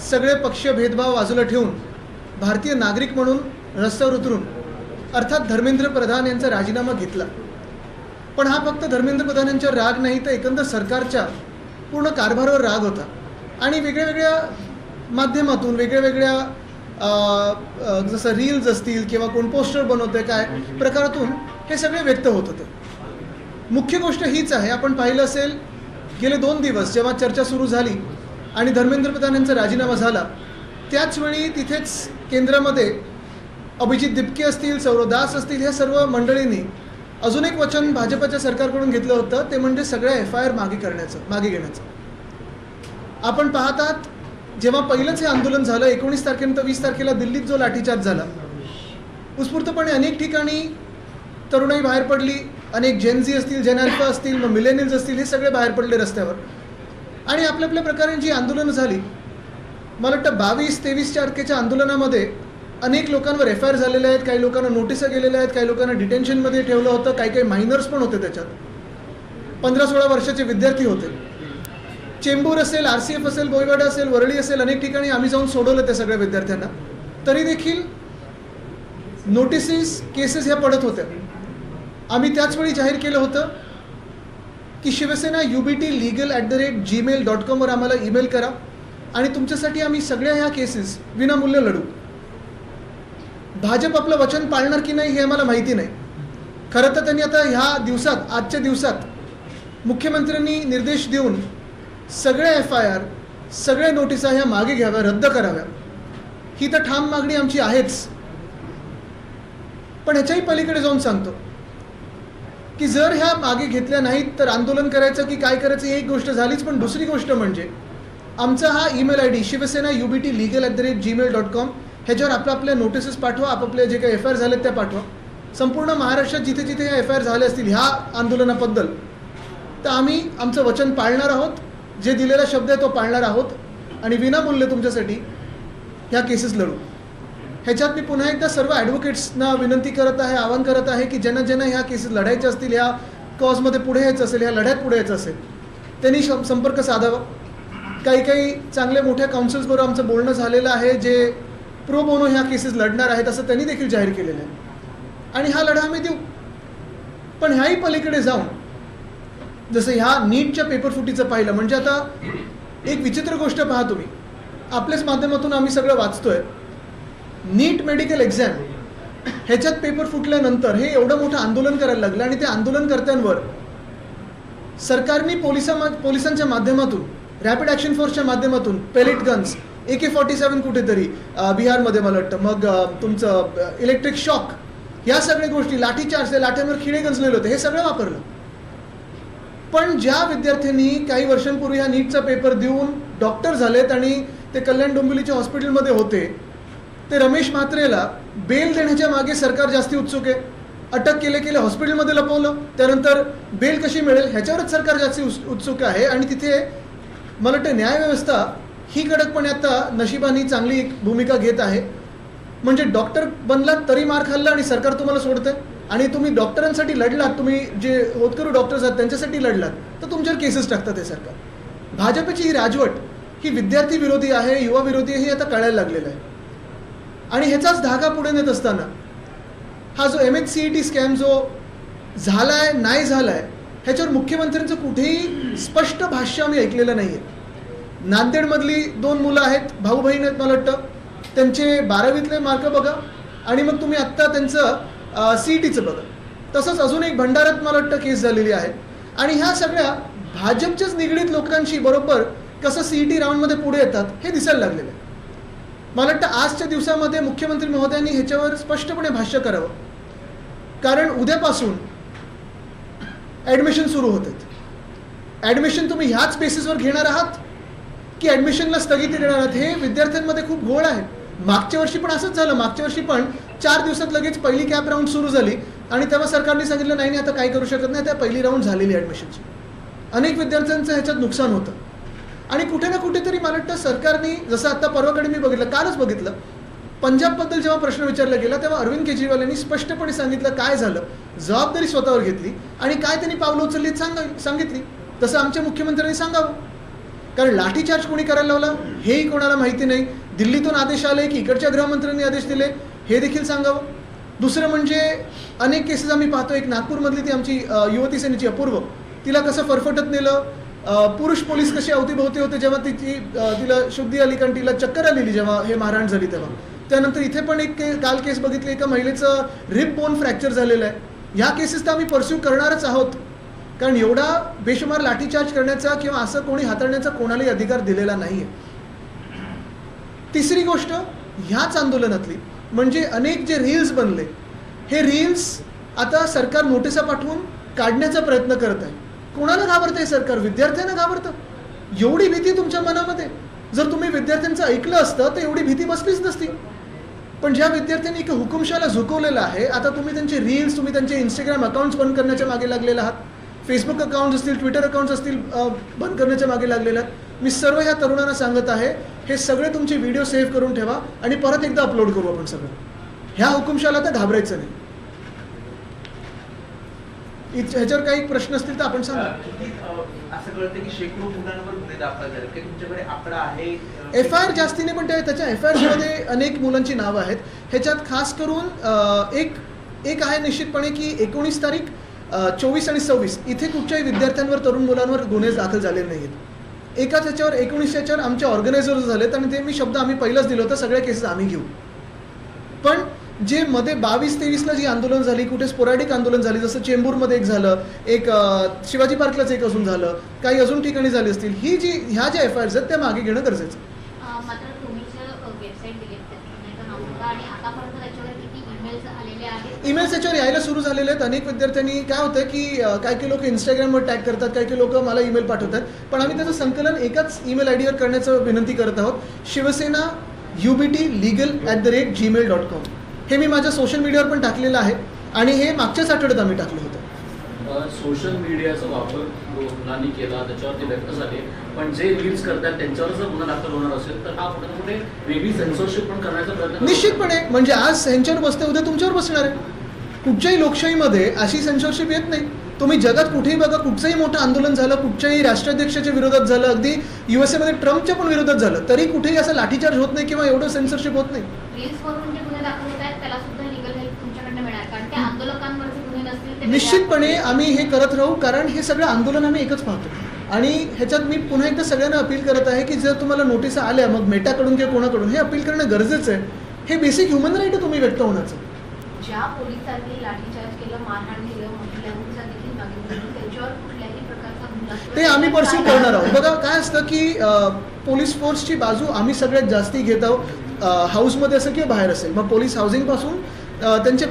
सगळे पक्ष भेदभाव बाजूला ठेवून भारतीय नागरिक म्हणून रस्त्यावर उतरून अर्थात धर्मेंद्र प्रधान यांचा राजीनामा घेतला. पण हा फक्त धर्मेंद्र प्रधान यांच्यावर राग नाही तर एकंदर सरकारच्या पूर्ण कारभारावर राग होता. आणि वेगळ्या माध्यमातून वेगळ्या जसं रील्स असतील किंवा कोण पोस्टर बनवते काय प्रकारातून हे सगळे व्यक्त होत होते. मुख्य गोष्ट हीच आहे, आपण पाहिलं असेल गेले 2 दिवस जेव्हा चर्चा सुरू झाली आणि धर्मेंद्र प्रधान यांचा राजीनामा झाला त्याचवेळी तिथेच केंद्रामध्ये अभिजित दिपके असतील, सौरव दास असतील, ह्या सर्व मंडळींनी अजून एक वचन भाजपच्या सरकारकडून घेतलं होतं, ते म्हणजे सगळ्या FIR मागे घेण्याचं. आपण पाहतात जेव्हा पहिलंच हे आंदोलन झालं 19 तारखेनंतर 20 तारखेला दिल्लीत जो लाठीचार्ज झाला, उत्स्फूर्तपणे अनेक ठिकाणी तरुणाई बाहेर पडली, अनेक जेनझी असतील, जेन अल्फा असतील, मग मिलेनियल्स असतील, हे सगळे बाहेर पडले रस्त्यावर आणि आपल्या प्रकारे जी आंदोलनं झाली. मला वाटतं 22-23 तारखेच्या आंदोलनामध्ये अनेक लोकांवर FIR झालेले आहेत, काही लोकांना नोटिसा गेलेल्या आहेत, काही लोकांना डिटेन्शनमध्ये ठेवलं होतं, काही मायनर्स पण होते, त्याच्यात 15-16 वर्षाचे विद्यार्थी होते. चेंबूर असेल, RCF असेल, बोईवाडा असेल, वरळी असेल, अनेक ठिकाणी आम्ही जाऊन सोडवलं त्या सगळ्या विद्यार्थ्यांना. तरी देखील नोटिसेस केसेस ह्या पडत होत्या. आम्ही त्याचवेळी जाहीर केलं होतं की शिवसेना ubt.legal@gmail.com वर आम्हाला ईमेल करा आणि तुमच्यासाठी आम्ही सगळ्या ह्या केसेस विनामूल्य लढू. भाजप आपलं वचन पाळणार की नाही हे आम्हाला माहिती नाही. खरं तर त्यांनी आता ह्या दिवसात, आजच्या दिवसात मुख्यमंत्र्यांनी निर्देश देऊन सगळे FIR, सगळे नोटिसा ह्या मागे घ्याव्या, रद्द कराव्या. ही तर ठाम मागणी आमची आहेच. पण ह्याच्याही पलीकडे जाऊन सांगतो की जर ह्या मागे घेतल्या नाहीत तर आंदोलन करायचं की काय करायचं ही एक गोष्ट झालीच, पण दुसरी गोष्ट म्हणजे आमचा हा ईमेल ID शिवसेना ubt.legal@gmail.com ह्याच्यावर आपल्या नोटिसेस पाठवा, आपापले जे काही FIR झालेत त्या पाठवा. संपूर्ण महाराष्ट्रात जिथे जिथे ह्या FIR झाल्या असतील ह्या आंदोलनाबद्दल तर आम्ही आमचं वचन पाळणार आहोत, जे दिलेला शब्द आहे तो पाळणार आहोत आणि विनामूल्य तुमच्यासाठी ह्या केसेस लढू. ह्याच्यात मी पुन्हा एकदा सर्व ॲडव्होकेट्सना विनंती करत आहे, आवाहन करत आहे की ज्यांना ह्या केसेस लढायच्या असतील, ह्या कॉजमध्ये पुढे यायचं असेल, ह्या लढ्यात पुढे यायचं असेल, त्यांनी संपर्क साधावा. काही चांगल्या मोठ्या काउन्सिल्सबरोबर आमचं बोलणं झालेलं आहे जे प्रो बोनो ह्या केसेस लढणार आहेत असं त्यांनी देखील जाहीर केलेलं आहे आणि हा लढा आम्ही देऊ. पण ह्याही पलीकडे जाऊन जसं ह्या नीटच्या पेपरफुटीचं पाहिलं म्हणजे आता एक विचित्र गोष्ट पहा तुम्ही, आपल्याच माध्यमातून आम्ही सगळं वाचतोय. नीट मेडिकल एक्झाम ह्याच्यात पेपर फुटल्यानंतर हे एवढं मोठं आंदोलन करायला लागलं आणि त्या आंदोलनकर्त्यांवर सरकारने पोलिसांच्या माध्यमातून, रॅपिड ॲक्शन फोर्सच्या माध्यमातून पेलेट गन्स, AK-47 कुठेतरी बिहारमध्ये मला वाटतं, मग तुमचं इलेक्ट्रिक शॉक, ह्या सगळ्या गोष्टी, लाठीचार्ज, त्या लाट्यांवर खिळे गंजलेले होते, हे सगळं वापरलं. पण ज्या विद्यार्थ्यांनी काही वर्षांपूर्वी हा नीटचा पेपर देऊन डॉक्टर झालेत आणि ते कल्याण डोंबिवलीच्या हॉस्पिटलमध्ये होते, ते रमेश म्हात्रेला बेल देण्याच्या मागे सरकार जास्ती उत्सुक आहे. अटक केले हॉस्पिटलमध्ये लपवलं, त्यानंतर बेल कशी मिळेल ह्याच्यावरच सरकार जास्ती उत्सुक आहे. आणि तिथे मला वाटतं न्यायव्यवस्था ही कडकपणे आता नशिबाने चांगली भूमिका घेत आहे. म्हणजे डॉक्टर बनलात तरी मार खाल्ला आणि सरकार तुम्हाला सोडतंय, आणि तुम्ही डॉक्टरांसाठी लढलात, तुम्ही जे होतकरू डॉक्टर्स आहेत त्यांच्यासाठी लढलात तर तुमच्यावर केसेस टाकतात हे सरकार. भाजपची ही राजवट ही विद्यार्थी विरोधी आहे, युवा विरोधी आहे, हे आता कळायला लागलेलं आहे. आणि ह्याचाच धागा पुढे नेत असताना हा जो MHCET स्कॅम जो झालाय नाही झालाय ह्याच्यावर मुख्यमंत्र्यांचं कुठेही स्पष्ट भाष्य आम्ही ऐकलेलं नाही आहे. नांदेडमधली 2 मुलं आहेत, भाऊ बहीण आहेत मला वाटतं, त्यांचे 12वीतले मार्क बघा आणि मग तुम्ही आत्ता त्यांचं CETचं बघा. तसंच अजून एक भंडाऱ्यात मला वाटतं केस झालेली आहे. आणि ह्या सगळ्या भाजपच्याच निगडीत लोकांशी बरोबर कसं CET राऊंडमध्ये पुढे येतात हे दिसायला लागलेलं आहे. मला वाटतं आजच्या दिवसामध्ये मुख्यमंत्री महोदयांनी ह्याच्यावर स्पष्टपणे भाष्य करावं, कारण उद्यापासून ॲडमिशन सुरू होतात. ॲडमिशन तुम्ही ह्याच बेसिसवर घेणार आहात की ॲडमिशनला स्थगिती देणार आहात, हे विद्यार्थ्यांमध्ये खूप घोळ आहे. मागच्या वर्षी पण असंच झालं. मागच्या वर्षी पण 4 दिवसात लगेच पहिली कॅप राऊंड सुरू झाली आणि तेव्हा सरकारने सांगितलं नाही आता काही करू शकत नाही, त्या पहिली राऊंड झालेली ॲडमिशनची. अनेक विद्यार्थ्यांचं ह्याच्यात नुकसान होतं. आणि कुठे ना कुठेतरी मला वाटतं सरकारने, जसं आता परवाकडे मी बघितलं, कालच बघितलं, पंजाबबद्दल जेव्हा प्रश्न विचारला गेला तेव्हा अरविंद केजरीवाल यांनी स्पष्टपणे सांगितलं काय झालं, जबाबदारी स्वतःवर घेतली आणि काय त्यांनी पावलं उचलली सांगितली. तसं आमच्या मुख्यमंत्र्यांनी सांगावं, कारण लाठीचार्ज कोणी करायला लावला हेही कोणाला माहिती नाही. दिल्लीतून आदेश आले की इकडच्या गृहमंत्र्यांनी आदेश दिले हे देखील सांगावं. दुसरं म्हणजे अनेक केसेस आम्ही पाहतो. एक नागपूरमधली ती आमची युवती सेनेची अपूर्व, तिला कसं फरफटत नेलं, पुरुष पोलीस कसे अवतीभोवती होते जेव्हा तिला शुद्धी आली कारण तिला चक्कर आलेली जेव्हा हे मारहाण झाली तेव्हा. त्यानंतर इथे पण एक काल केस बघितली, एका महिलेचं रिब बोन फ्रॅक्चर झालेलं आहे. ह्या केसेस तर आम्ही परस्यू करणारच आहोत, कारण एवढा बेशुमार लाठीचार्ज करण्याचा किंवा असं कोणी हाताळण्याचा कोणालाही अधिकार दिलेला नाही आहे. तिसरी गोष्ट ह्याच आंदोलनातली म्हणजे अनेक जे रील्स बनले, हे रील्स आता सरकार नोटिसा पाठवून काढण्याचा प्रयत्न करत आहे. कोणाला घाबरत आहे सरकार? विद्यार्थ्यांना घाबरतं. एवढी भीती तुमच्या मनामध्ये, जर तुम्ही विद्यार्थ्यांचं ऐकलं असतं तर एवढी भीती बसलीच नसती. पण ज्या विद्यार्थ्यांनी एक हुकुमशाला झुकवलेलं आहे, आता तुम्ही त्यांचे रील्स, तुम्ही त्यांचे इंस्टाग्राम अकाउंट्स बंद करण्याच्या मागे लागलेले आहात, फेसबुक अकाउंट्स असतील, ट्विटर अकाउंट्स असतील बंद करण्याच्या मागे लागलेले आहात. मी सर्व ह्या तरुणांना सांगत आहे, हे सगळे तुमचे व्हिडिओ सेव्ह करून ठेवा आणि परत एकदा अपलोड करू आपण सगळं. ह्या हुकुमशाला तर घाबरायचं नाही. ह्याच्यावर काही प्रश्न असतील तर आपण सांगा. असं कळतं की शेकडो मुलांवर गुन्हे दाखल झाले, काही तुमच्याकडे आकडा आहे? FIR जास्तीने, पण त्याच्या FIR मध्ये अनेक मुलांची नावं आहेत. ह्याच्यात खास करून एक आहे निश्चितपणे की 19 तारीख 24 आणि 26 इथे कुठच्याही विद्यार्थ्यांवर, तरुण मुलांवर गुन्हे दाखल झालेले नाहीत. एकाच ह्याच्यावर 19 ह्याच्यावर आमचे ऑर्गनायझर्स झालेत आणि ते मी शब्द आम्ही पहिलाच दिलं होतं, सगळ्या केसेस आम्ही घेऊ. पण जे मध्ये 22-23ला जी आंदोलन झाली, कुठे स्पोरॅडिक आंदोलन झाली, जसं चेंबूरमध्ये एक झालं, एक शिवाजी पार्कलाच एक अजून झालं, काही अजून ठिकाणी झाली असतील, ह्या ज्या FIRs आहेत त्या मागे घेणं गरजेचं. मात्र तुम्ही वेबसाईट दिली आणि आतापर्यंत त्याच्यावर किती ईमेल्स आलेले आहेत? ईमेल्स याच्यावर यायला सुरू झालेले आहेत. अनेक विद्यार्थ्यांनी काय होतं की काही लोक इंस्टाग्रामवर टॅग करतात, काही लोक मला ईमेल पाठवतात, पण आम्ही त्याचं संकलन एकाच ईमेल ID वर करण्याचं विनंती करत आहोत. शिवसेना UBT@gmail.com हे मी माझ्या सोशल मीडियावर पण टाकलेलं आहे आणि हे मागच्याच आठवड्यात आम्ही टाकलं होतं. सोशल मीडियाचा वापर मुलांनी केला, त्याच्यावरती व्यक्त झाले, पण जे रील्स करतात त्यांच्यावर जर गुन्हा दाखल होणार असेल तर हा कुठे ना कुठे वेगळी सेन्सरशिप पण करण्याचा प्रयत्न निश्चितपणे. म्हणजे आज ह्यांच्यावर बसते, उद्या तुमच्यावर बसणार आहे. कुठच्याही लोकशाहीमध्ये अशी सेन्सरशिप येत नाही. तुम्ही जगात कुठेही बघा, कुठचंही मोठं आंदोलन झालं, कुठच्याही राष्ट्राध्यक्षाच्या विरोधात झालं, अगदी USA मध्ये ट्रम्पच्या पण विरोधात झालं, तरी कुठेही असं लाठीचार्ज होत नाही किंवा एवढं सेन्सरशिप होत नाही. रील्सवरून जे गुन्हे दाखल होत आहेत त्याला सुद्धा लीगल हेल्प तुमच्याकडनं मिळणार, कारण ते आंदोलकांवरचे गुन्हे नसतील ते निश्चितपणे आम्ही हे करत राहू, कारण हे सगळं आंदोलन आम्ही एकच पाहतो. आणि ह्याच्यात मी पुन्हा एकदा सगळ्यांना अपील करत आहे की जर तुम्हाला नोटिसा आल्या, मग मेटाकडून किंवा कोणाकडून, हे अपील करणं गरजेचं आहे. हे बेसिक ह्युमन राईट आहे तुम्ही व्यक्त होण्याचं. ज्या पोलिसांनी लाठीचार्ज केलं, मारहाण केलं, महिलांचा देखील मागे त्यांच्यावर कुठल्याही प्रकारचा गुन्हा ते आम्ही परस्यू करणार आहोत. बघा काय असतं की पोलीस फोर्सची बाजू आम्ही सगळ्यात जास्ती घेत आहोत, हाऊसमध्ये असेल किंवा बाहेर असेल. मग पोलीस हाऊसिंगपासून त्यांचे